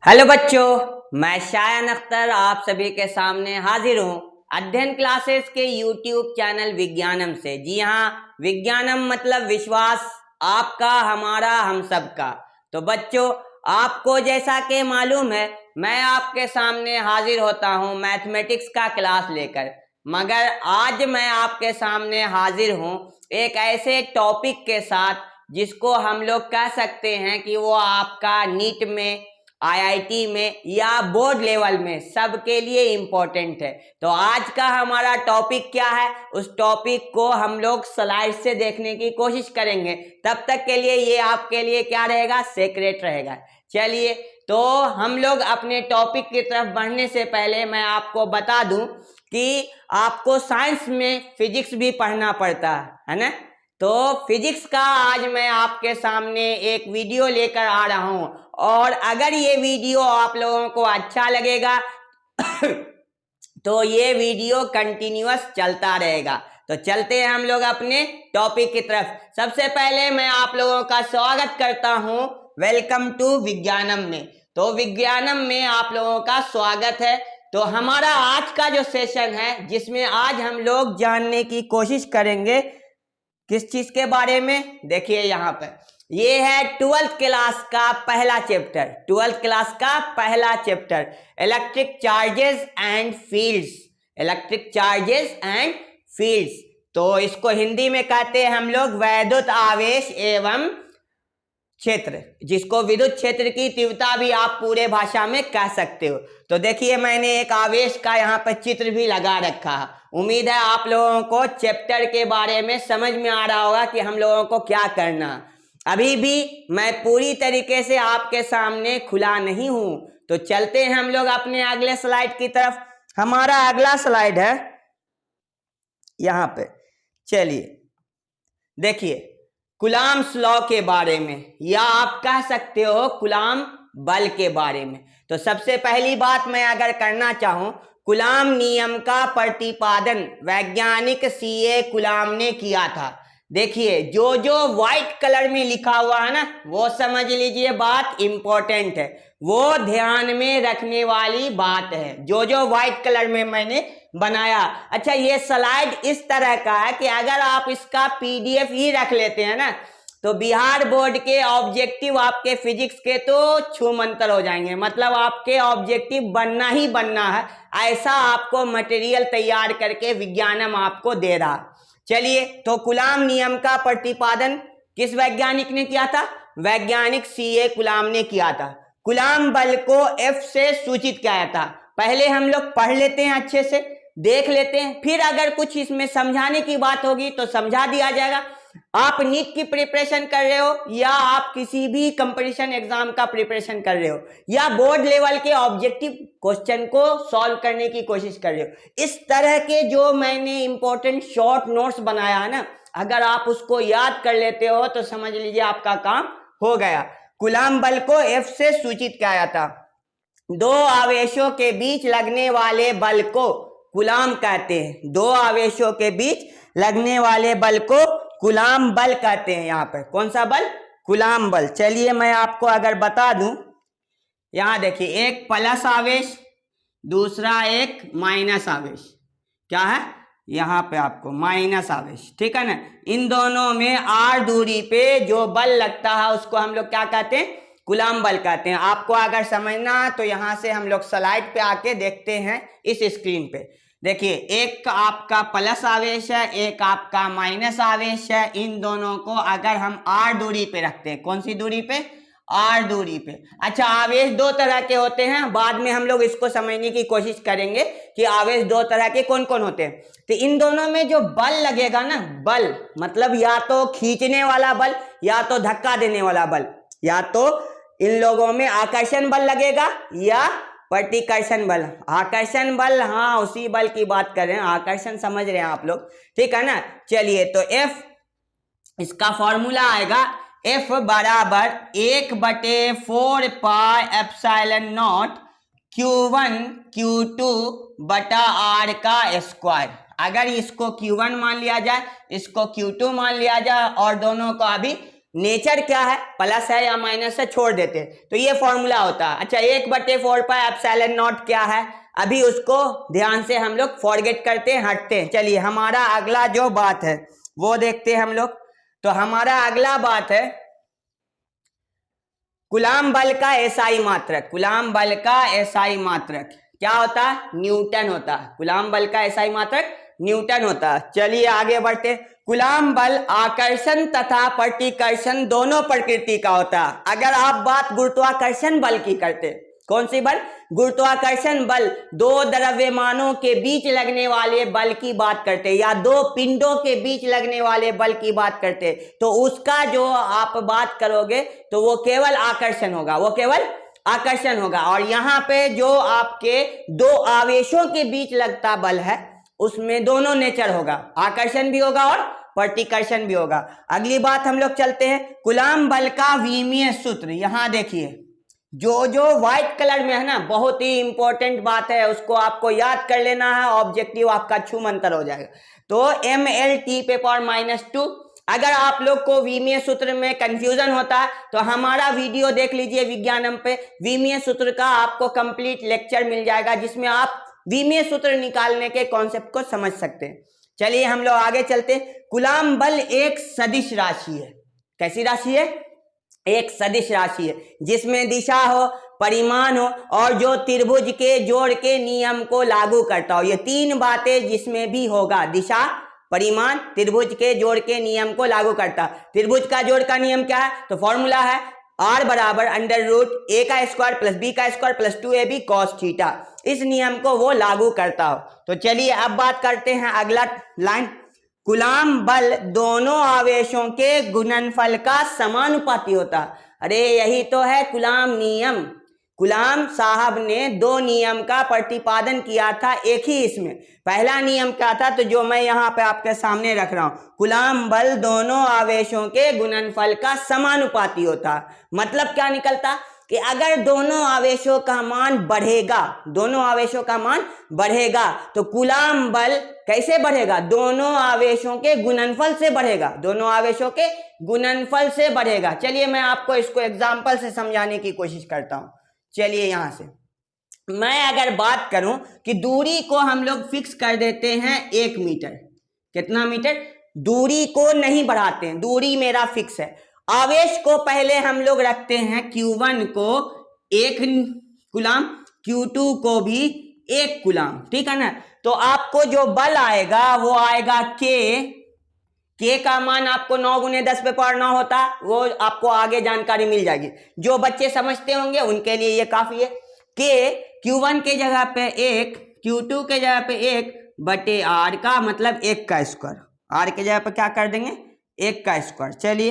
Hello बच्चों, मैं शायन अख्तर आप सभी के सामने हाजिर हूँ अध्ययन क्लासेस के यूट्यूब चैनल विज्ञानम से। जी हाँ, विज्ञानम मतलब विश्वास, आपका, हमारा, हम सबका। तो बच्चों, आपको जैसा कि मालूम है, मैं आपके सामने हाजिर होता हूँ मैथमेटिक्स का क्लास लेकर। मगर आज मैं आपके सामने हाजिर हूँ एक ऐसे टॉपिक के साथ जिसको हम लोग कह सकते हैं कि वो आपका नीट में, आईआईटी में या बोर्ड लेवल में सबके लिए इम्पोर्टेंट है। तो आज का हमारा टॉपिक क्या है, उस टॉपिक को हम लोग स्लाइड से देखने की कोशिश करेंगे। तब तक के लिए ये आपके लिए क्या रहेगा, सीक्रेट रहेगा। चलिए, तो हम लोग अपने टॉपिक की तरफ बढ़ने से पहले मैं आपको बता दूं कि आपको साइंस में फिजिक्स भी पढ़ना पड़ता है ना। तो फिजिक्स का आज मैं आपके सामने एक वीडियो लेकर आ रहा हूं, और अगर ये वीडियो आप लोगों को अच्छा लगेगा तो ये वीडियो कंटिन्यूअस चलता रहेगा। तो चलते हैं हम लोग अपने टॉपिक की तरफ। सबसे पहले मैं आप लोगों का स्वागत करता हूं, वेलकम टू विज्ञानम में। तो विज्ञानम में आप लोगों का स्वागत है। तो हमारा आज का जो सेशन है, जिसमें आज हम लोग जानने की कोशिश करेंगे किस चीज के बारे में, देखिए यहाँ पर ये है 12th क्लास का पहला चैप्टर। 12th क्लास का पहला chapter, electric charges and fields. Electric charges and fields, तो इसको हिंदी में कहते हैं हम लोग वैद्युत आवेश एवं क्षेत्र, जिसको विद्युत क्षेत्र की तीव्रता भी आप पूरे भाषा में कह सकते हो। तो देखिए, मैंने एक आवेश का यहाँ पर चित्र भी लगा रखा है। उम्मीद है आप लोगों को चैप्टर के बारे में समझ में आ रहा होगा कि हम लोगों को क्या करना। अभी भी मैं पूरी तरीके से आपके सामने खुला नहीं हूं। तो चलते हैं हम लोग अपने अगले स्लाइड की तरफ। हमारा अगला स्लाइड है यहाँ पे। चलिए देखिए, कूलम्ब्स लॉ के बारे में, या आप कह सकते हो कूलम्ब बल के बारे में। तो सबसे पहली बात मैं अगर करना चाहूं, कूलम्ब नियम का प्रतिपादन वैज्ञानिक सीए कूलम्ब ने किया था। देखिए, जो जो व्हाइट कलर में लिखा हुआ है ना, वो समझ लीजिए बात इंपॉर्टेंट है, वो ध्यान में रखने वाली बात है। जो जो व्हाइट कलर में मैंने बनाया। अच्छा, ये स्लाइड इस तरह का है कि अगर आप इसका पीडीएफ ही रख लेते हैं ना, तो बिहार बोर्ड के ऑब्जेक्टिव आपके फिजिक्स के तो छूमंतर हो जाएंगे। मतलब आपके ऑब्जेक्टिव बनना ही बनना है, ऐसा आपको मटेरियल तैयार करके विज्ञानम आपको दे रहा। चलिए, तो कूलम्ब नियम का प्रतिपादन किस वैज्ञानिक ने किया था? वैज्ञानिक सीए कूलम्ब ने किया था। कूलम्ब बल को एफ से सूचित किया था। पहले हम लोग पढ़ लेते हैं, अच्छे से देख लेते हैं, फिर अगर कुछ इसमें समझाने की बात होगी तो समझा दिया जाएगा। आप नीट की प्रिपरेशन कर रहे हो, या आप किसी भी कंपटीशन एग्जाम का प्रिपरेशन कर रहे हो, या बोर्ड लेवल के ऑब्जेक्टिव क्वेश्चन को सॉल्व करने की कोशिश कर रहे हो, इस तरह के जो मैंने इंपॉर्टेंट शॉर्ट नोट्स बनाया है ना, अगर आप उसको याद कर लेते हो तो समझ लीजिए आपका काम हो गया। कूलम्ब बल को एफ से सूचित किया जाता। दो आवेशों के बीच लगने वाले बल को कूलम्ब कहते हैं। दो आवेशों के बीच लगने वाले बल को कूलम्ब बल कहते हैं। यहाँ पर कौन सा बल? कूलम्ब बल। चलिए, मैं आपको अगर बता दूं, यहाँ देखिए, एक प्लस आवेश, दूसरा एक माइनस आवेश। क्या है? यहाँ पे आपको माइनस आवेश, ठीक है ना। इन दोनों में आर दूरी पे जो बल लगता है उसको हम लोग क्या कहते हैं? कूलम्ब बल कहते हैं। आपको अगर समझना तो यहाँ से हम लोग स्लाइड पे आके देखते हैं इस स्क्रीन पे। देखिए, एक आपका प्लस आवेश है, एक आपका माइनस आवेश है। इन दोनों को अगर हम आर दूरी पे रखते हैं, कौन सी दूरी पे? आर दूरी पे। अच्छा, आवेश दो तरह के होते हैं, बाद में हम लोग इसको समझने की कोशिश करेंगे कि आवेश दो तरह के कौन कौन होते हैं। तो इन दोनों में जो बल लगेगा ना, बल मतलब या तो खींचने वाला बल या तो धक्का देने वाला बल, या तो इन लोगों में आकर्षण बल लगेगा या प्रतिकर्षण बल। आकर्षण बल, हाँ उसी बल की बात कर रहे हैं, आकर्षण समझ रहे हैं आप लोग, ठीक है ना। चलिए, तो एफ, इसका फॉर्मूला आएगा एफ बराबर 1/4 pi epsilon not Q1 Q2 बटा R का स्क्वायर। अगर इसको Q1 मान लिया जाए, इसको Q2 मान लिया जाए, और दोनों को अभी नेचर क्या है, प्लस है या माइनस है छोड़ देते हैं, तो ये फॉर्मूला होता है। अच्छा 1/4πε0 क्या है, अभी उसको ध्यान से हम लोग फॉरगेट करते हैं, हटते हैं। चलिए हमारा अगला जो बात है वो देखते हैं हम लोग। तो हमारा अगला बात है कूलाम बल का एसआई मात्रक। कूलाम बल का एसआई मात्रक क्या होता है, न्यूटन होता है। कूलाम बल का एसआई मात्रक न्यूटन होता है। चलिए आगे बढ़ते। कूलाम बल आकर्षण तथा प्रतिकर्षण दोनों प्रकृति का होता है। अगर आप बात गुरुत्वाकर्षण बल की करते, कौन सी बल, गुरुत्वाकर्षण बल, दो द्रव्यमानों के बीच लगने वाले बल की बात करते या दो पिंडों के बीच लगने वाले बल की बात करते, तो उसका जो आप बात करोगे तो वो केवल आकर्षण होगा, वो केवल आकर्षण होगा। और यहाँ पे जो आपके दो आवेशों के बीच लगता बल है उसमें दोनों नेचर होगा, आकर्षण भी होगा और प्रतिकर्षण भी होगा। अगली बात हम लोग चलते हैं कूलाम बल का विमीय सूत्र। यहां देखिए जो व्हाइट कलर में है ना, बहुत ही इंपॉर्टेंट बात है, उसको आपको याद कर लेना है, ऑब्जेक्टिव आपका छूमंतर हो जाएगा। तो mLT⁻²। अगर आप लोग को विमीय सूत्र में कंफ्यूजन होता है तो हमारा वीडियो देख लीजिए विज्ञानम पे, विमीय सूत्र का आपको कंप्लीट लेक्चर मिल जाएगा जिसमें आप विमीय सूत्र निकालने के कॉन्सेप्ट को समझ सकते हैं। चलिए हम लोग आगे चलते। कूलाम बल एक सदिश राशि है। कैसी राशि है, एक सदिश राशि है जिसमें दिशा हो, परिमाण हो और जो त्रिभुज के जोड़ के नियम को लागू करता हो। ये तीन बातें जिसमें भी होगा, दिशा, परिमाण, त्रिभुज के जोड़ के नियम को लागू करता। त्रिभुज का जोड़ का नियम क्या है, तो फॉर्मूला है r बराबर √a² + b² + 2ab cos theta. इस नियम को वो लागू करता हो। तो चलिए अब बात करते हैं अगला लाइन। कूलाम बल दोनों आवेशों के गुणनफल का समानुपाती होता। अरे यही तो है कूलाम नियम। कूलाम साहब ने दो नियम का प्रतिपादन किया था एक ही इसमें। पहला नियम क्या था, तो जो मैं यहाँ पे आपके सामने रख रहा हूं, कूलाम बल दोनों आवेशों के गुणनफल का समानुपाती होता। मतलब क्या निकलता कि अगर दोनों आवेशों का मान बढ़ेगा, दोनों आवेशों का मान बढ़ेगा तो कूलाम बल कैसे बढ़ेगा, दोनों आवेशों के गुणनफल से बढ़ेगा, दोनों आवेशों के गुणनफल से बढ़ेगा। चलिए मैं आपको इसको एग्जांपल से समझाने की कोशिश करता हूं। चलिए यहां से मैं अगर बात करूं कि दूरी को हम लोग फिक्स कर देते हैं 1 मीटर। कितना मीटर, दूरी को नहीं बढ़ाते हैं, दूरी मेरा फिक्स है। आवेश को पहले हम लोग रखते हैं Q1 को 1 कूलाम, Q2 को भी 1 कूलाम, ठीक है ना। तो आपको जो बल आएगा वो आएगा K का मान आपको 9 × 10⁻9 होता, वो आपको आगे जानकारी मिल जाएगी। जो बच्चे समझते होंगे उनके लिए ये काफी है। Q1 के जगह पे 1, Q2 के जगह पे 1/r का मतलब 1 का स्क्वायर। r के जगह पे क्या कर देंगे, 1 का स्क्वायर। चलिए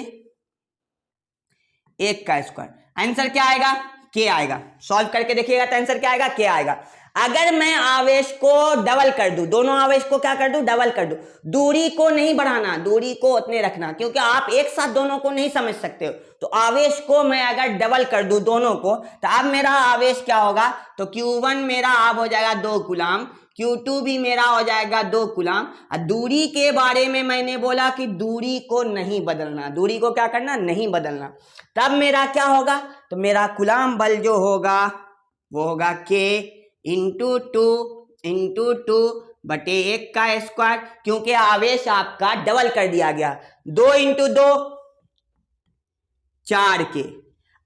1 का स्क्वायर, आंसर क्या आएगा, K आएगा। सॉल्व करके देखिएगा तो आंसर क्या आएगा, K आएगा। अगर मैं आवेश को डबल कर दूं, दोनों आवेश को क्या कर दूं, डबल कर दूं, दूरी को नहीं बढ़ाना, दूरी को उतने रखना, क्योंकि आप एक साथ दोनों को नहीं समझ सकते हो। तो आवेश को मैं अगर डबल कर दूं दोनों को, तो अब मेरा आवेश क्या होगा, तो Q1 मेरा अब हो जाएगा 2 कूलाम, Q2 भी मेरा हो जाएगा 2 कूलाम। दूरी के बारे में मैंने बोला कि दूरी को नहीं बदलना, दूरी को क्या करना, नहीं बदलना। तब मेरा क्या होगा, तो मेरा कूलाम बल जो होगा वो होगा K × 2 बटे 1 का स्क्वायर, क्योंकि आवेश आपका डबल कर दिया गया। 2 × 2 4K।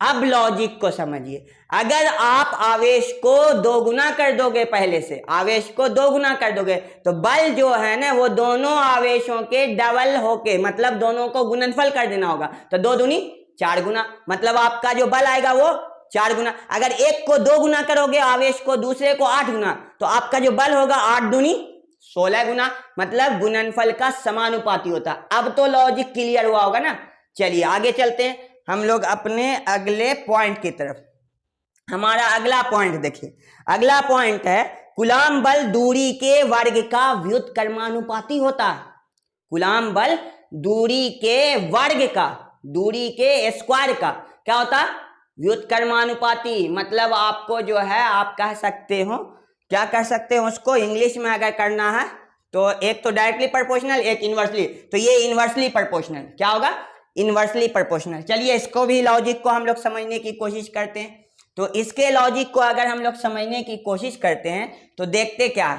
अब लॉजिक को समझिए, अगर आप आवेश को 2 गुना कर दोगे, पहले से आवेश को 2 गुना कर दोगे, तो बल जो है ना वो दोनों आवेशों के डबल होके, मतलब दोनों को गुणनफल कर देना होगा। तो 2 दूनी 4 गुना, मतलब आपका जो बल आएगा वो 4 गुना। अगर एक को 2 गुना करोगे आवेश को, दूसरे को 8 गुना, तो आपका जो बल होगा 8 दूनी 16 गुना, मतलब गुणनफल का समानुपाती होता। अब तो लॉजिक क्लियर हुआ होगा ना। चलिए आगे चलते हैं हम लोग अपने अगले पॉइंट की तरफ। हमारा अगला पॉइंट देखिए, अगला पॉइंट है कूलाम बल दूरी के वर्ग का व्युत्क्रमानुपाती होता है। कूलाम बल दूरी के वर्ग का, दूरी के स्क्वायर का क्या होता है, व्युत्क्रमानुपाती। मतलब आपको जो है आप कह सकते हो, क्या कह सकते हो उसको इंग्लिश में अगर करना है तो एक तो डायरेक्टली प्रोपोर्शनल, एक इनवर्सली। तो ये इनवर्सली प्रोपोर्शनल क्या होगा, इनवर्सली प्रोपोर्शनल। चलिए इसको भी लॉजिक को हम लोग समझने की कोशिश करते हैं। तो इसके लॉजिक को अगर हम लोग समझने की कोशिश करते हैं तो देखते क्या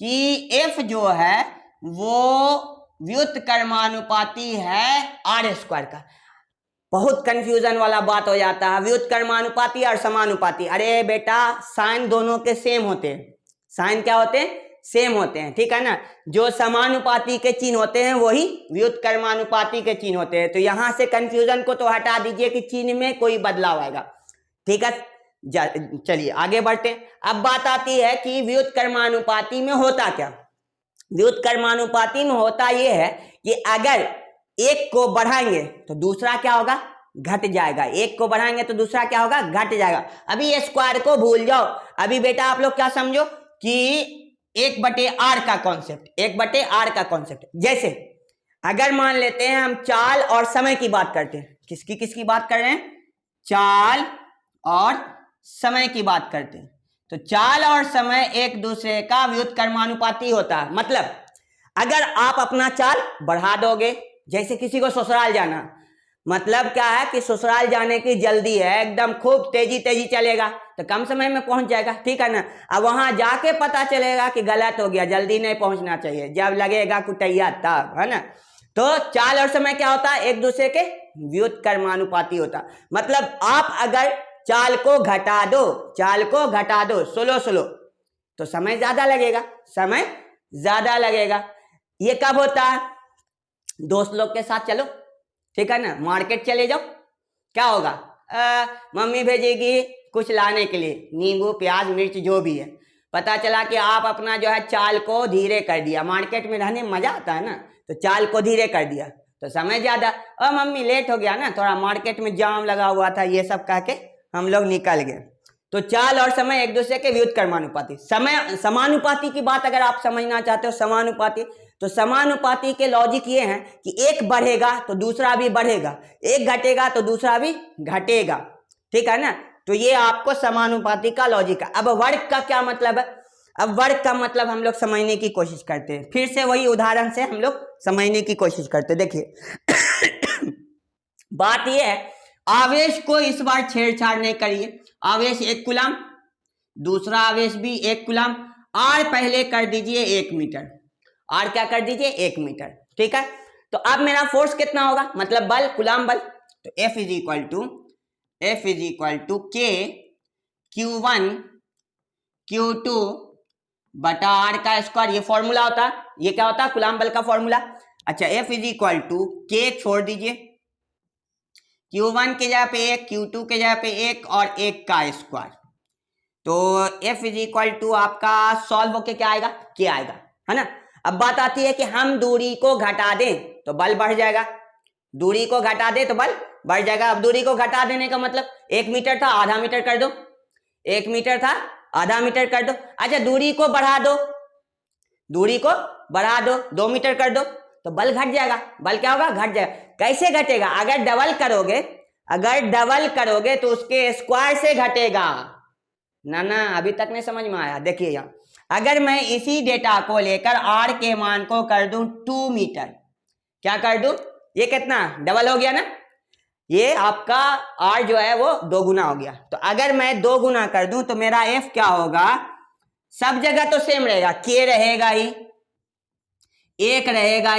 कि एफ जो है वो व्युत्क्रमानुपाती है आर स्क्वायर का। बहुत कंफ्यूजन वाला बात हो जाता है, व्युत्क्रमानुपाती और समानुपाती। अरे बेटा साइन दोनों के सेम होते हैं, साइन क्या होते हैं, सेम होते हैं, ठीक है ना। जो समानुपाती के चिन्ह होते हैं वही व्युत्क्रमानुपाती के चिन्ह होते हैं। तो यहां से कंफ्यूजन को तो हटा दीजिए कि चिन्ह में कोई बदलाव आएगा, ठीक है। चलिए आगे बढ़ते हैं। अब बात आती है कि व्युत्क्रमानुपाती में होता क्या। व्युत्क्रमानुपाती में होता यह है कि अगर एक को बढ़ाएंगे तो दूसरा क्या होगा, घट जाएगा। एक को बढ़ाएंगे तो दूसरा क्या होगा, घट जाएगा। अभी ये स्क्वायर को भूल जाओ। अभी बेटा आप लोग क्या समझो कि 1/r का कॉन्सेप्ट, 1/r का कॉन्सेप्ट। जैसे अगर मान लेते हैं हम चाल और समय की बात करते हैं, किसकी बात कर रहे हैं, चाल और समय की बात करते हैं। तो चाल और समय एक दूसरे का व्युत्क्रमानुपाती होता है। मतलब अगर आप अपना चाल बढ़ा दोगे, जैसे किसी को ससुराल जाना, मतलब क्या है कि ससुराल जाने की जल्दी है, एकदम खूब तेजी चलेगा तो कम समय में पहुंच जाएगा, ठीक है ना। अब वहां जाके पता चलेगा कि गलत हो गया, जल्दी नहीं पहुंचना चाहिए, जब लगेगा कुटैया तब, है ना। तो चाल और समय क्या होता है, एक दूसरे के व्युत्क्रमानुपाती होता। मतलब आप अगर चाल को घटा दो स्लो तो समय ज्यादा लगेगा, ये कब होता है, दोस्त लोग के साथ चलो, ठीक है ना, मार्केट चले जाओ, क्या होगा, मम्मी भेजेगी कुछ लाने के लिए, नींबू प्याज मिर्च जो भी है। पता चला कि आप अपना जो है चाल को धीरे कर दिया, मार्केट में रहने में मजा आता है ना, तो चाल को धीरे कर दिया तो समय ज्यादा, मम्मी लेट हो गया ना, थोड़ा मार्केट में जाम लगा हुआ था, ये सब कह के हम लोग निकल गए। तो चाल और समय एक दूसरे के व्युत्क्रमानुपाती। समय समानुपाती की बात अगर आप समझना चाहते हो, समानुपाती, तो समानुपाती के लॉजिक ये है कि एक बढ़ेगा तो दूसरा भी बढ़ेगा, एक घटेगा तो दूसरा भी घटेगा, ठीक है ना। तो ये आपको समानुपाती का लॉजिक है। अब वर्ग का क्या मतलब है, अब वर्ग का मतलब हम लोग समझने की कोशिश करते हैं, फिर से वही उदाहरण से हम लोग समझने की कोशिश करते हैं। देखिए बात यह है, आवेश को इस बार छेड़छाड़ नहीं करिए। आवेश 1 कूलम, दूसरा आवेश भी 1 कूलम, आर पहले कर दीजिए 1 मीटर, आर क्या कर दीजिए 1 मीटर, ठीक है। तो अब मेरा फोर्स कितना होगा, मतलब बल, कूलम बल। तो F is equal to K Q1 Q2 बटा आर का स्क्वायर, ये फॉर्मूला होता है, ये क्या होता है, कूलम बल का फॉर्मूला। अच्छा F is equal to K छोड़ दीजिए, Q1 के जगह पे 1, Q2 के जगह पे 1 और 1 का स्क्वायर। तो F इज इक्वल टू आपका सॉल्व होके क्या आएगा, K आएगा, है ना। अब बात आती है कि हम दूरी को घटा दें तो बल बढ़ जाएगा, दूरी को घटा दें तो बल बढ़ जाएगा। अब दूरी को घटा देने का मतलब 1 मीटर था आधा मीटर कर दो, 1 मीटर था आधा मीटर कर दो। अच्छा दूरी को बढ़ा दो, 2 मीटर कर दो तो बल घट जाएगा। बल क्या होगा, घट जाएगा। कैसे घटेगा, अगर डबल करोगे तो उसके स्क्वायर से घटेगा ना, अभी तक नहीं समझ में आया। देखिए यहाँ अगर मैं इसी डेटा को लेकर आर के मान को कर दूं 2 मीटर, क्या कर दूं, ये कितना डबल हो गया ना, ये आपका आर जो है वो 2 गुना हो गया। तो अगर मैं 2 गुना कर दूं तो मेरा एफ क्या होगा, सब जगह तो सेम रहेगा, के रहेगा ही, 1 रहेगा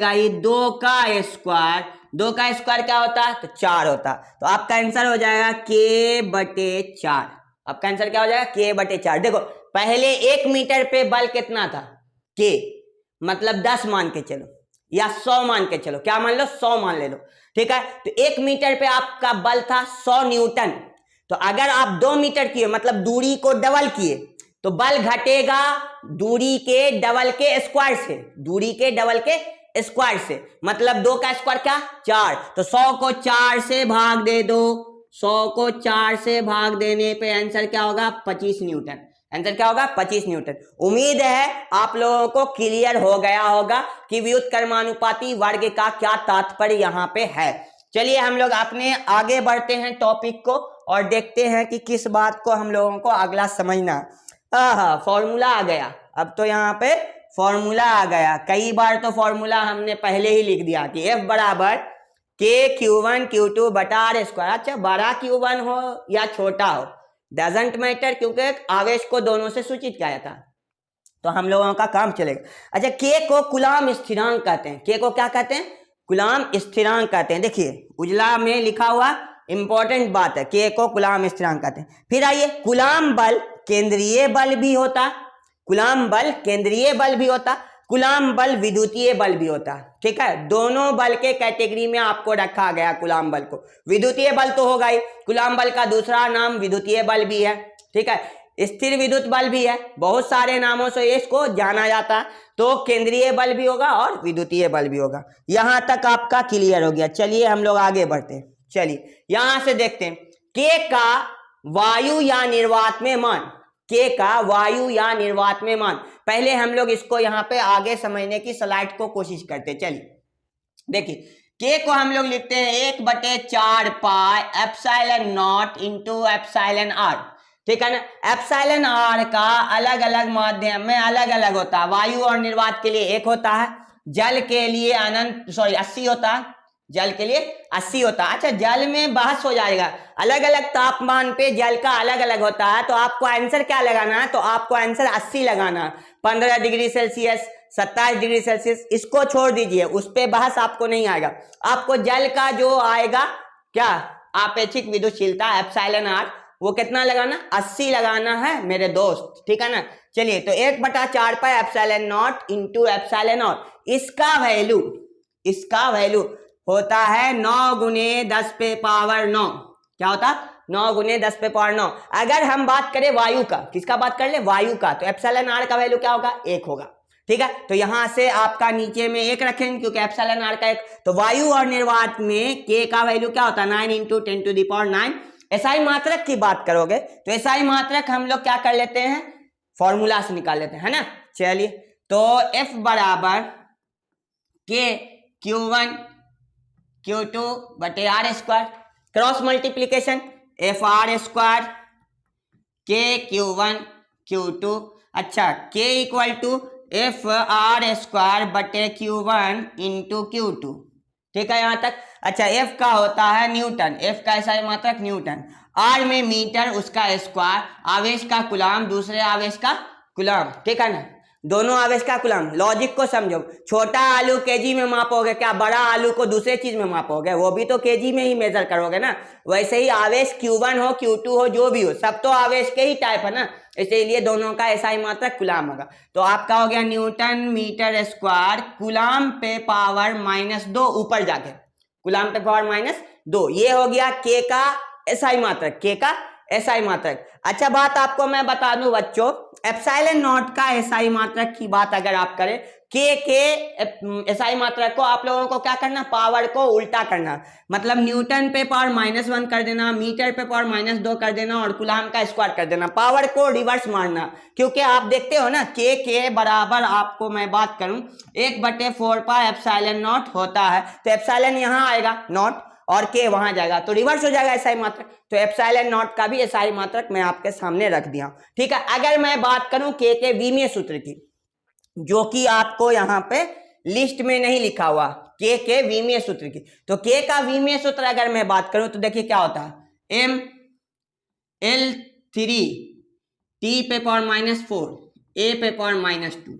ही, 2 का स्क्वायर क्या होता है, तो 4 होता। तो आपका आंसर हो जाएगा K/4। आपका आंसर क्या हो जाएगा, K/4। देखो पहले 1 मीटर पे बल कितना था, K, मतलब 10 मान के चलो या 100 मान के चलो, क्या मान लो, 100 मान ले लो, ठीक है। तो 1 मीटर पे आपका बल था 100 न्यूटन। तो अगर आप 2 मीटर किए, मतलब दूरी को डबल किए, तो बल घटेगा दूरी के डबल के स्क्वायर से, मतलब 2 का स्क्वायर क्या, 4। तो 100 को 4 से भाग दे दो, 100 को 4 से भाग देने पे आंसर क्या होगा, 25 न्यूटन। आंसर क्या होगा, 25 न्यूटन। उम्मीद है आप लोगों को क्लियर हो गया होगा कि व्युत्क्रमानुपाती वर्ग का क्या तात्पर्य यहाँ पे है। चलिए हम लोग अपने आगे बढ़ते हैं टॉपिक को और देखते हैं कि किस बात को हम लोगों को अगला समझना। फॉर्मूला आ गया, अब तो यहाँ पे फॉर्मूला आ गया। कई बार तो फॉर्मूला हमने पहले ही लिख दिया कि F बराबर K Q2 बटा आर स्क्वायर। अच्छा, बड़ा Q1 हो या छोटा हो डजेंट मैटर, क्योंकि आवेश को दोनों से सूचित किया जाता है, तो हम लोगों का काम चलेगा। अच्छा, के को कूलाम स्थिरांक कहते हैं। के को क्या कहते हैं? कूलाम स्थिरांक कहते हैं। देखिए उजला में लिखा हुआ इंपॉर्टेंट बात है, के को कूलाम स्थिरांक कहते हैं। फिर आइए, कूलाम बल केंद्रीय बल भी होता, कूलाम बल केंद्रीय बल भी होता, कूलाम बल विद्युतीय बल भी होता। ठीक है, दोनों बल के कैटेगरी में आपको रखा गया कूलाम बल को। विद्युतीय बल तो होगा ही, कूलाम बल का दूसरा नाम विद्युतीय बल भी है। ठीक है, स्थिर विद्युत बल भी है, बहुत सारे नामों से इसको जाना जाता है। तो केंद्रीय बल भी होगा और विद्युतीय बल भी होगा। यहां तक आपका क्लियर हो गया। चलिए हम लोग आगे बढ़ते हैं। चलिए यहां से देखते हैं के का वायु या निर्वात में मान। के का वायु या निर्वात में मान, पहले हम लोग इसको यहां पे आगे समझने की स्लाइड को कोशिश करते हैं। चलिए देखिए, के को हम लोग लिखते हैं 1/4 pi epsilon naught into epsilon R. ठीक है ना, एप्सिलॉन आर का अलग अलग माध्यम में अलग अलग होता है। वायु और निर्वात के लिए 1 होता है, जल के लिए 80 होता है, जल के लिए 80 होता है। अच्छा, जल में बहस हो जाएगा, अलग अलग तापमान पे जल का अलग अलग होता है, तो आपको आंसर क्या लगाना है? तो आपको आंसर 80 लगाना है। 15 डिग्री सेल्सियस, 27 डिग्री सेल्सियस, इसको छोड़ दीजिए, उस पे बहस आपको नहीं आएगा। आपको जल का जो आएगा क्या, आपेक्षिक विद्युतशीलता एप्सिलॉन आर, वो कितना लगाना? 80 लगाना है मेरे दोस्त। ठीक है ना, चलिए तो 1/4 pi epsilon naught into epsilon R, इसका वैल्यू होता है 9 गुने 10 पे पावर 9। क्या होता? 9 गुने 10 पे पावर 9। अगर हम बात करें वायु का, किसका बात कर ले? वायु का, तो एप्सिलॉन आर का वैल्यू क्या होगा? 1 होगा। ठीक है, तो यहां से आपका नीचे में 1 रखेंगे क्योंकि एप्सिलॉन आर का 1। तो वायु और निर्वात में के का वैल्यू क्या होता है? 9 इंटू 10⁻⁹। एसआई मात्रक की बात करोगे तो एसआई मात्रक हम लोग क्या कर लेते हैं? फॉर्मूला से निकाल लेते हैं, है ना। चलिए, तो F बराबर के Q1 Q2 बटे R square, cross multiplication F R square K Q1 Q2। अच्छा, K equal to F R square बटे Q1 इंटू Q2। ठीक है यहाँ तक। अच्छा, एफ का होता है न्यूटन, एफ का एसआई मात्रक न्यूटन, आर में मीटर, उसका स्क्वायर, आवेश का कूलाम, दूसरे आवेश का कूलाम। ठीक है ना, दोनों आवेश का कूलाम। लॉजिक को समझो, छोटा आलू केजी में मापोगे क्या? बड़ा आलू को दूसरे चीज में मापोगे? वो भी तो केजी में ही मेजर करोगे ना। वैसे ही आवेश Q1 हो Q2 हो जो भी हो, सब तो आवेश के ही टाइप है ना, इसीलिए दोनों का एसआई मात्रक कूलाम होगा। तो आपका हो गया न्यूटन मीटर स्क्वायर कूलाम पे पावर -2, ऊपर जाके कूलाम पे पावर -2। ये हो गया के का एसआई मात्रक, के का एसआई मात्रक। अच्छा, बात आपको मैं बता दूं बच्चों, एप्सिलॉन नॉट का एसआई मात्रक की बात अगर आप करें, के एसआई मात्रक को आप लोगों को क्या करना? पावर को उल्टा करना, मतलब न्यूटन पे पावर -1 कर देना, मीटर पे पावर -2 कर देना और कूलाम का स्क्वायर कर देना, पावर को रिवर्स मारना। क्योंकि आप देखते हो ना, के बराबर आपको मैं बात करूं 1/4 पाई एप्सिलॉन नॉट होता है, तो एप्सिलॉन यहाँ आएगा नॉट और के वहां जाएगा, तो रिवर्स हो जाएगा एसआई मात्रक। तो एप्सिलॉन नॉट का भी एसआई मात्रक मैं आपके सामने रख दिया। ठीक है, अगर मैं बात करूं के विमीय सूत्र की, जो कि आपको यहाँ पे लिस्ट में नहीं लिखा हुआ, के विमीय सूत्र की, तो के का विमीय सूत्र अगर मैं बात करूं तो देखिए क्या होता है, ml3 t पे पावर -4 a पे पावर -2।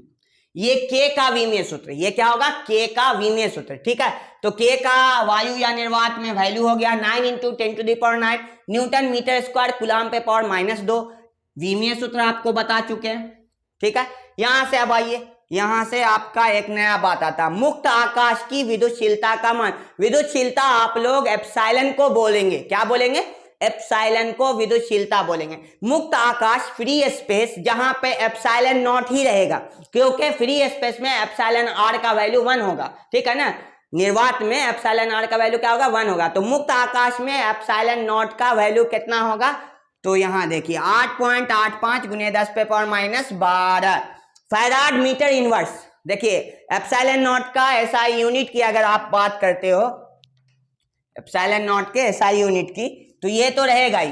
ये के का विमीय सूत्र, ये क्या होगा? के का विमीय सूत्र। ठीक है, तो के का वायु या निर्वात में वैल्यू हो गया 9 into 10⁹ newton metre square coulomb पे पावर -2। विमीय सूत्र आपको बता चुके हैं। ठीक है, यहां से अब आइए, यहां से आपका एक नया बात आता है, मुक्त आकाश की विद्युतशीलता का मान। विद्युतशीलता आप लोग एप्सिलॉन को बोलेंगे, क्या बोलेंगे? एप्सिलॉन को विद्युतशीलता बोलेंगे। मुक्त आकाश फ्री स्पेस, जहां पे एप्सिलॉन नॉट ही रहेगा, क्योंकि फ्री स्पेस में एप्सिलॉन आर का वैल्यू 1 होगा। ठीक है ना, निर्वात में एप्सिलॉन आर का वैल्यू क्या होगा? 1 होगा। तो मुक्त आकाश में एप्सिलॉन नॉट का वैल्यू कितना होगा? तो यहां देखिए 8.85 गुने 10 पे पावर -12 फैराड मीटर इनवर्स। देखिए एप्सिलॉन नॉट का एसआई यूनिट की अगर आप बात करते हो, एप्सिलॉन नॉट के एसआई यूनिट की, तो ये तो रहेगा ही,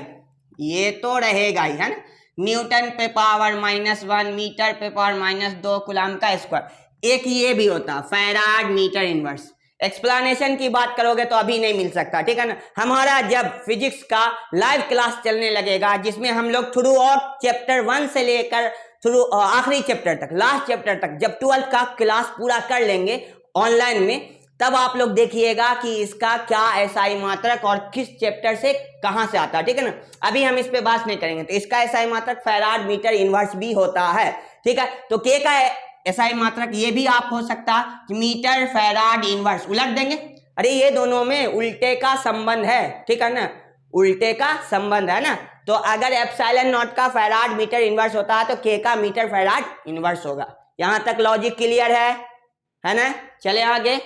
ये तो रहेगा ही, है ना। न्यूटन पे पावर -1, मीटर पे पावर -2 कूलाम का स्क्वायर। एक ये भी होता फैराड मीटर इनवर्स। एक्सप्लेनेशन की बात करोगे तो अभी नहीं मिल सकता, ठीक है ना। हमारा जब फिजिक्स का लाइव क्लास चलने लगेगा जिसमें हम लोग थ्रू और चैप्टर 1 से लेकर थ्रू आखिरी चैप्टर तक, लास्ट चैप्टर तक, जब 12th का क्लास पूरा कर लेंगे ऑनलाइन में, तब आप लोग देखिएगा कि इसका क्या एसआई मात्रक और किस चैप्टर से कहां से आता है, ठीक है ना। अभी हम इस पे बात नहीं करेंगे। तो इसका एसआई मात्रक फैराड मीटर इनवर्स भी होता है, ठीक है। तो के का एसआई मात्रक ये भी आप हो सकता कि मीटर फैराड इनवर्स, उलट देंगे, अरे ये दोनों में उल्टे का संबंध है, ठीक है ना, उल्टे का संबंध है ना। तो अगर एप्सिलॉन नॉट का फैराड मीटर इनवर्स होता है तो के का मीटर फैराड इनवर्स होगा। यहां तक लॉजिक क्लियर है ना। चले आगे,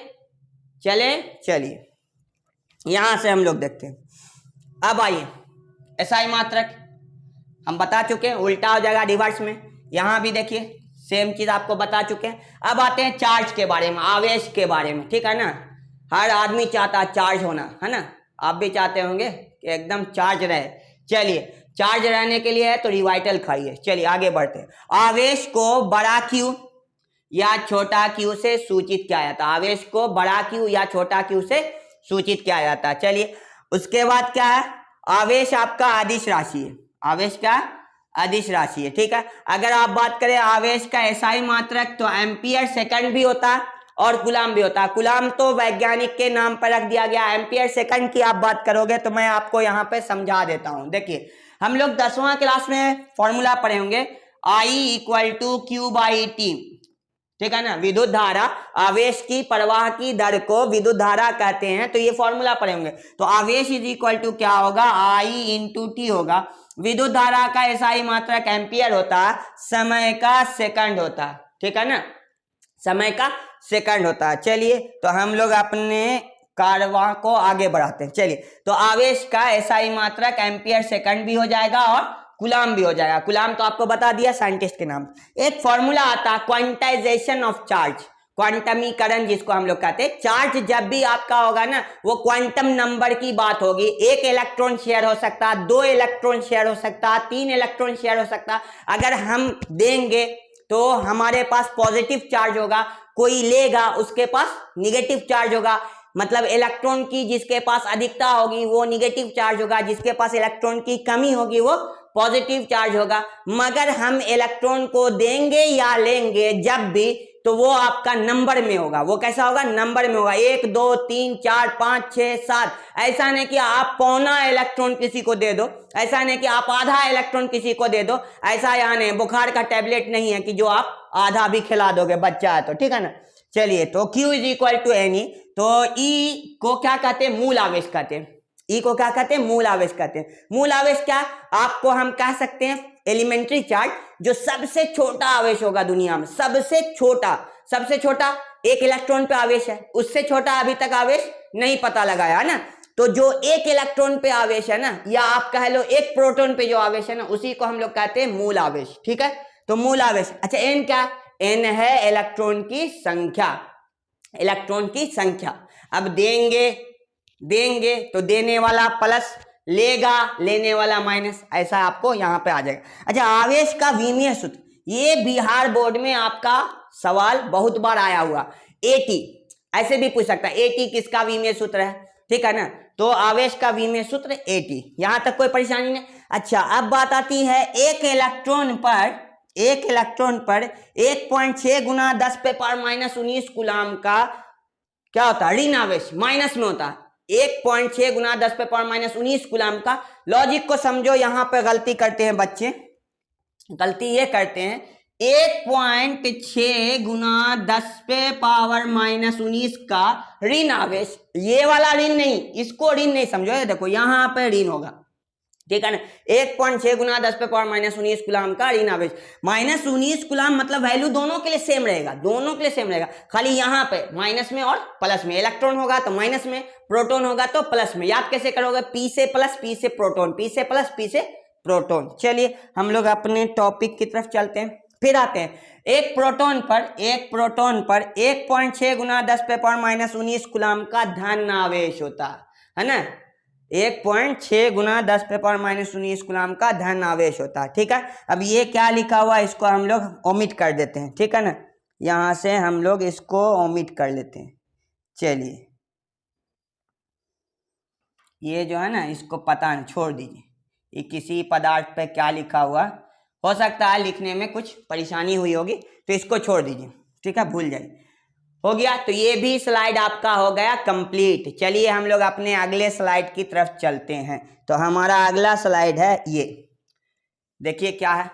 चलिए यहां से हम लोग देखते हैं। अब आइए एसआई मात्रक हम बता चुके हैं, उल्टा हो जाएगा रिवर्स में। यहां भी देखिए सेम चीज आपको बता चुके हैं। अब आते हैं चार्ज के बारे में, आवेश के बारे में, ठीक है ना। हर आदमी चाहता है चार्ज होना, है ना, आप भी चाहते होंगे कि एकदम चार्ज रहे। चलिए चार्ज रहने के लिए है तो रिवाइटल खाइए। चलिए आगे बढ़ते हैं। आवेश को बड़ा क्यू या छोटा क्यू से सूचित किया जाता है। आवेश को बड़ा क्यू या छोटा क्यू से सूचित किया जाता है। चलिए उसके बाद क्या है, आवेश आपका अदिश राशि है, आवेश का अदिश राशि है, ठीक है। अगर आप बात करें आवेश का एसआई मात्रक तो एम्पियर सेकंड भी होता है और कूलाम भी होता है। कूलाम तो वैज्ञानिक के नाम पर रख दिया गया। एम्पियर सेकंड की आप बात करोगे तो मैं आपको यहाँ पे समझा देता हूँ। देखिए हम लोग 10वां क्लास में फॉर्मूला पढ़े होंगे, I = Q/T, ठीक है ना। विद्युत धारा, आवेश की प्रवाह की दर को विद्युत धारा कहते हैं, तो ये फॉर्मूला पढ़े होंगे। तो आवेश = क्या होगा, I × T होगा। विद्युत धारा का एसआई मात्रक एम्पियर होता है, समय का सेकंड होता है, ठीक है ना, समय का सेकंड होता है। चलिए तो हम लोग अपने कारवां को आगे बढ़ाते हैं। चलिए तो आवेश का एसआई मात्रक एम्पियर सेकंड भी हो जाएगा और कूलाम भी हो जाएगा। कूलाम तो आपको बता दिया साइंटिस्ट के नाम। एक फॉर्मूला आता है क्वांटाइजेशन ऑफ चार्ज, क्वांटमीकरण जिसको हम लोग कहते हैं। चार्ज जब भी आपका होगा ना वो क्वांटम नंबर की बात होगी। 1 इलेक्ट्रॉन शेयर हो सकता है, 2 इलेक्ट्रॉन शेयर हो सकता है, 3 इलेक्ट्रॉन शेयर हो सकता है। अगर हम देंगे तो हमारे पास पॉजिटिव चार्ज होगा, कोई लेगा उसके पास निगेटिव चार्ज होगा। मतलब इलेक्ट्रॉन की जिसके पास अधिकता होगी वो निगेटिव चार्ज होगा, जिसके पास इलेक्ट्रॉन की कमी होगी वो पॉजिटिव चार्ज होगा। मगर हम इलेक्ट्रॉन को देंगे या लेंगे जब भी, तो वो आपका नंबर में होगा। वो कैसा होगा, नंबर में होगा। 1 2 3 4 5 6 7। ऐसा नहीं कि आप पौना इलेक्ट्रॉन किसी को दे दो, ऐसा नहीं कि आप आधा इलेक्ट्रॉन किसी को दे दो, ऐसा यहाँ नहीं। बुखार का टैबलेट नहीं है कि जो आप आधा भी खिला दोगे, बच्चा है तो, ठीक है ना। चलिए तो Q = Ne, तो E को क्या कहते हैं, मूल आवेश कहते हैं। E को क्या कहते हैं, मूल आवेश कहते हैं। मूल आवेश क्या, आपको हम कह सकते हैं एलिमेंट्री चार्ज, जो सबसे छोटा आवेश होगा दुनिया में, सबसे छोटा 1 इलेक्ट्रॉन पे आवेश है, उससे छोटा अभी तक आवेश नहीं पता लगाया है ना। तो जो 1 इलेक्ट्रॉन पे आवेश है ना, या आप कह लो 1 प्रोटॉन पे जो आवेश है ना, उसी को हम लोग कहते हैं मूल आवेश, ठीक है। तो मूल आवेश, अच्छा N क्या, N है इलेक्ट्रॉन की संख्या, इलेक्ट्रॉन की संख्या। अब देंगे तो देने वाला प्लस, लेगा लेने वाला माइनस, ऐसा आपको यहां पे आ जाएगा। अच्छा आवेश का विमीय सूत्र, ये बिहार बोर्ड में आपका सवाल बहुत बार आया हुआ। AT ऐसे भी पूछ सकता है, AT किसका विमीय सूत्र है, ठीक है ना। तो आवेश का विमीय सूत्र AT, यहां तक कोई परेशानी नहीं। अच्छा अब बात आती है एक इलेक्ट्रॉन पर 1.6 × 10⁻⁻19 कूलाम का क्या होता है, ऋण आवेश, माइनस में होता है। 1.6 × 10⁻⁻19 कूलाम का। लॉजिक को समझो, यहां पे गलती करते हैं बच्चे, गलती ये करते हैं 1.6 × 10⁻⁻19 का ऋण आवेश, ये वाला ऋण नहीं, इसको ऋण नहीं समझो, देखो यहां पे ऋण होगा, ठीक है ना। 1.6 × 10⁻⁻19 कूलाम का ऋण आवेश, -19 कूलाम, मतलब वैल्यू दोनों के लिए सेम रहेगा, खाली यहाँ पे माइनस में और प्लस में। इलेक्ट्रॉन होगा तो माइनस में, प्रोटॉन होगा तो प्लस में। याद कैसे करोगे, P से प्लस, P से प्रोटॉन, P से प्लस, P से प्रोटॉन। चलिए हम लोग अपने टॉपिक की तरफ चलते हैं, फिर आते हैं। एक प्रोटॉन पर 1.6 × 10⁻⁻19 कूलाम का धन आवेश होता है ना। 1.6 × 10⁻⁻19 कूलाम का धन आवेश होता है, ठीक है। अब ये क्या लिखा हुआ है इसको हम लोग ओमिट कर देते हैं, ठीक है ना। यहां से हम लोग इसको ओमिट कर लेते हैं। चलिए ये जो है ना इसको पता नहीं, छोड़ दीजिए। ये किसी पदार्थ पे क्या लिखा हुआ, हो सकता है लिखने में कुछ परेशानी हुई होगी, तो इसको छोड़ दीजिए, ठीक है, भूल जाइए। हो गया, तो ये भी स्लाइड आपका हो गया कंप्लीट। चलिए हम लोग अपने अगले स्लाइड की तरफ चलते हैं। तो हमारा अगला स्लाइड है ये, देखिए क्या है।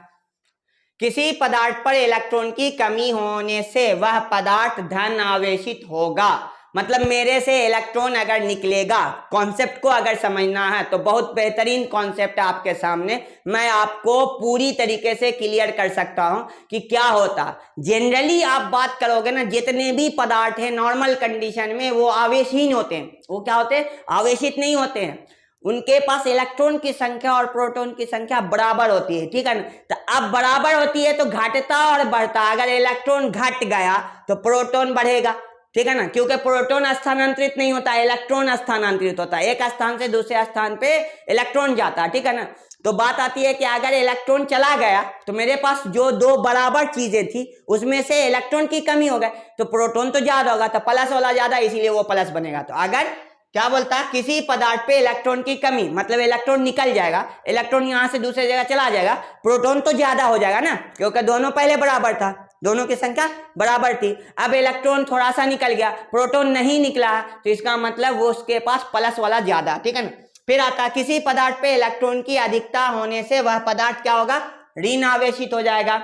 किसी पदार्थ पर इलेक्ट्रॉन की कमी होने से वह पदार्थ धन आवेशित होगा। मतलब मेरे से इलेक्ट्रॉन अगर निकलेगा, कॉन्सेप्ट को अगर समझना है तो बहुत बेहतरीन कॉन्सेप्ट है आपके सामने, मैं आपको पूरी तरीके से क्लियर कर सकता हूं कि क्या होता। जनरली आप बात करोगे ना, जितने भी पदार्थ हैं नॉर्मल कंडीशन में वो आवेशहीन होते हैं। वो क्या होते हैं? आवेशित नहीं होते हैं। उनके पास इलेक्ट्रॉन की संख्या और प्रोटॉन की संख्या बराबर होती है, ठीक है ना। तो अब बराबर होती है तो घटता और बढ़ता, अगर इलेक्ट्रॉन घट गया तो प्रोटॉन बढ़ेगा, ठीक है ना, क्योंकि प्रोटॉन स्थानांतरित नहीं होता, इलेक्ट्रॉन स्थानांतरित होता है। एक स्थान से दूसरे स्थान पे इलेक्ट्रॉन जाता है, ठीक है ना। तो बात आती है कि अगर इलेक्ट्रॉन चला गया तो मेरे पास जो दो बराबर चीजें थी उसमें से इलेक्ट्रॉन की कमी हो गई, तो प्रोटॉन तो ज्यादा होगा, तो प्लस वाला ज्यादा, इसीलिए वो प्लस बनेगा। तो अगर क्या बोलता है, किसी पदार्थ पे इलेक्ट्रॉन की कमी, मतलब इलेक्ट्रॉन निकल जाएगा, इलेक्ट्रॉन यहां से दूसरे जगह चला जाएगा, प्रोटॉन तो ज्यादा हो जाएगा ना, क्योंकि दोनों पहले बराबर था, दोनों की संख्या बराबर थी। अब इलेक्ट्रॉन थोड़ा सा निकल गया, प्रोटॉन नहीं निकला, तो इसका मतलब वो उसके पास प्लस वाला ज्यादा, ठीक है ना। फिर आता किसी पदार्थ पे इलेक्ट्रॉन की अधिकता होने से वह पदार्थ क्या होगा? ऋण आवेशित हो जाएगा।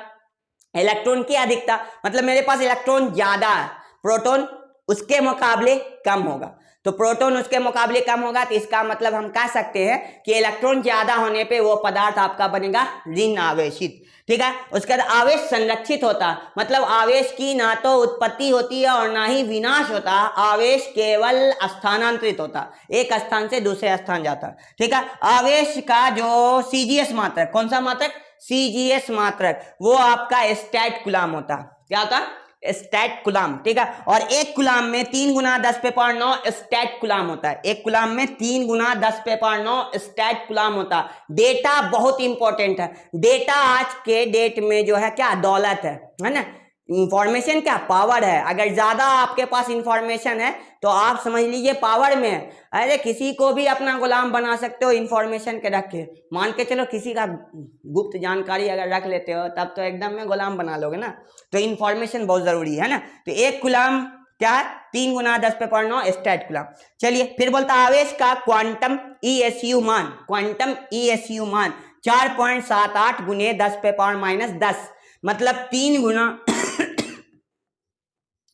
इलेक्ट्रॉन की अधिकता मतलब मेरे पास इलेक्ट्रॉन ज्यादा है, प्रोटॉन उसके मुकाबले कम होगा, तो प्रोटॉन उसके मुकाबले कम होगा, तो इसका मतलब हम कह सकते हैं कि इलेक्ट्रॉन ज्यादा होने पे वो पदार्थ आपका बनेगा ऋण आवेशित, ठीक है। उसके बाद आवेश संरक्षित होता, मतलब आवेश की ना तो उत्पत्ति होती है और ना ही विनाश होता, आवेश केवल स्थानांतरित होता, एक स्थान से दूसरे स्थान जाता, ठीक है। आवेश का जो सीजीएस मात्रक, कौन सा मात्रक? सीजीएस मात्रक, वो आपका स्टैट कूलम होता। क्या होता? स्टैट कूलम, ठीक है। और एक कूलम में 3 गुना 10⁹ स्टैट कूलम होता है। एक कूलम में 3 गुना 10⁹ स्टैट कूलम होता। डेटा बहुत इंपॉर्टेंट है। डेटा आज के डेट में जो है क्या दौलत है ना। इंफॉर्मेशन क्या पावर है। अगर ज्यादा आपके पास इंफॉर्मेशन है तो आप समझ लीजिए पावर में है। अरे किसी को भी अपना गुलाम बना सकते हो इंफॉर्मेशन के रख के। मान के चलो किसी का गुप्त जानकारी अगर रख लेते हो तब तो एकदम में गुलाम बना लोगे ना। तो इंफॉर्मेशन बहुत जरूरी है ना। तो एक गुलाम क्या है? 3 गुना 10⁹ स्टैट कूलम। चलिए फिर बोलता आवेश का क्वांटम ईएसयू मान, क्वांटम ईएसयू मान 4.78 गुने 10⁻⁻10, मतलब 3 गुना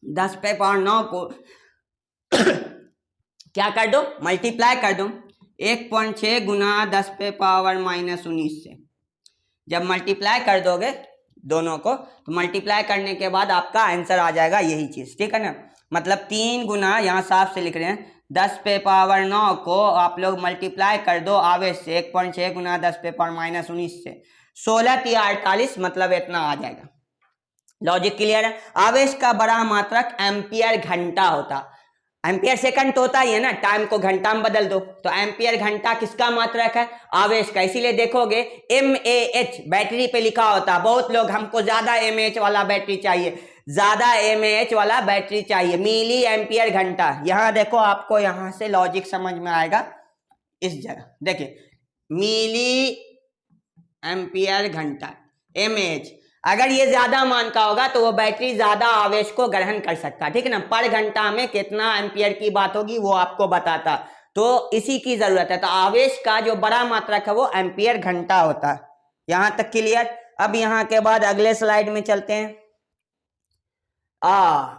10⁹ को क्या कर दो? मल्टीप्लाई कर दो 1.6 गुना 10⁻⁻19 से। जब मल्टीप्लाई कर दोगे दोनों को तो मल्टीप्लाई करने के बाद आपका आंसर आ जाएगा यही चीज, ठीक है ना। मतलब 3 गुना, यहाँ साफ से लिख रहे हैं, 10⁻9 को आप लोग मल्टीप्लाई कर दो आवेश से 1.6 गुना 10⁻⁻19 से, 16×3=48, मतलब इतना आ जाएगा। लॉजिक क्लियर है। आवेश का बड़ा मात्रक एम्पियर घंटा होता। एम्पियर सेकंड तो होता ही है ना, टाइम को घंटा में बदल दो, तो एम्पियर घंटा किसका मात्रक है? आवेश का। इसीलिए देखोगे mAh बैटरी पे लिखा होता। बहुत लोग हमको ज्यादा mAh वाला बैटरी चाहिए, ज्यादा mAh वाला बैटरी चाहिए, मिली एम्पियर घंटा। यहाँ देखो आपको यहाँ से लॉजिक समझ में आएगा। इस जगह देखिए मिली एम्पियर घंटा mAh, अगर ये ज्यादा मान का होगा तो वो बैटरी ज्यादा आवेश को ग्रहण कर सकता, ठीक है ना। पर घंटा में कितना एम्पियर की बात होगी वो आपको बताता, तो इसी की जरूरत है। तो आवेश का जो बड़ा मात्रक है वो एम्पियर घंटा होता है। यहां तक क्लियर। अब यहाँ के बाद अगले स्लाइड में चलते हैं।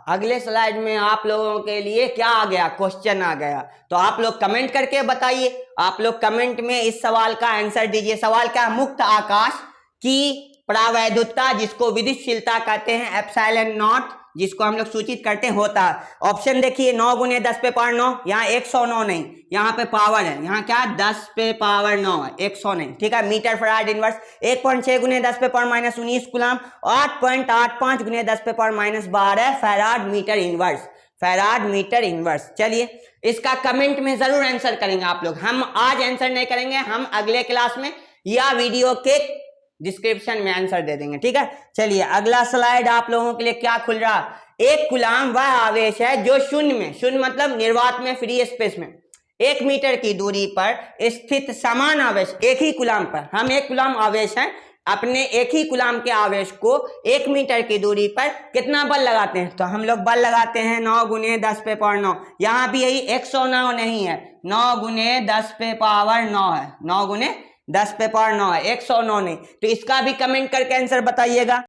अगले स्लाइड में आप लोगों के लिए क्या आ गया? क्वेश्चन आ गया। तो आप लोग कमेंट करके बताइए, आप लोग कमेंट में इस सवाल का आंसर दीजिए। सवाल क्या? मुक्त आकाश की प्रावैधुता, जिसको विद्युतशीलता कहते हैं, एप्सिलॉन नॉट, जिसको हम लोग सूचित करते हैं, होता। ऑप्शन देखिए 9 गुने 10⁻9, यहाँ 109 नहीं, यहाँ पे पावर है, यहाँ क्या 10⁻9 है, 100 नहीं, ठीक है। मीटर फराड इनवर्स 1.6 गुने 10⁻⁻19 कूलम, 8.85 गुने 10⁻⁻12 farad metre inverse, farad metre inverse. चलिए इसका कमेंट में जरूर आंसर करेंगे आप लोग। हम आज आंसर नहीं करेंगे, हम अगले क्लास में या वीडियो के डिस्क्रिप्शन में आंसर दे देंगे, ठीक है। चलिए अगला स्लाइड आप लोगों के लिए क्या खुल रहा? एक कूलम वह आवेश है जो शून्य में, शून्य मतलब निर्वात में, फ्री स्पेस में 1 मीटर की दूरी पर स्थित समान आवेश, एक ही कूलम पर, हम एक कूलम आवेश है, अपने एक ही कूलम के आवेश को 1 मीटर की दूरी पर कितना बल लगाते हैं? तो हम लोग बल लगाते हैं 9 गुने 10 पे पावर 9। यहाँ भी यही 109 नहीं है, 9 गुने 10 पे पावर 9 है, 9 गुने 10 पे पावर 9 है, 109 नहीं। तो इसका भी कमेंट करके आंसर बताइएगा।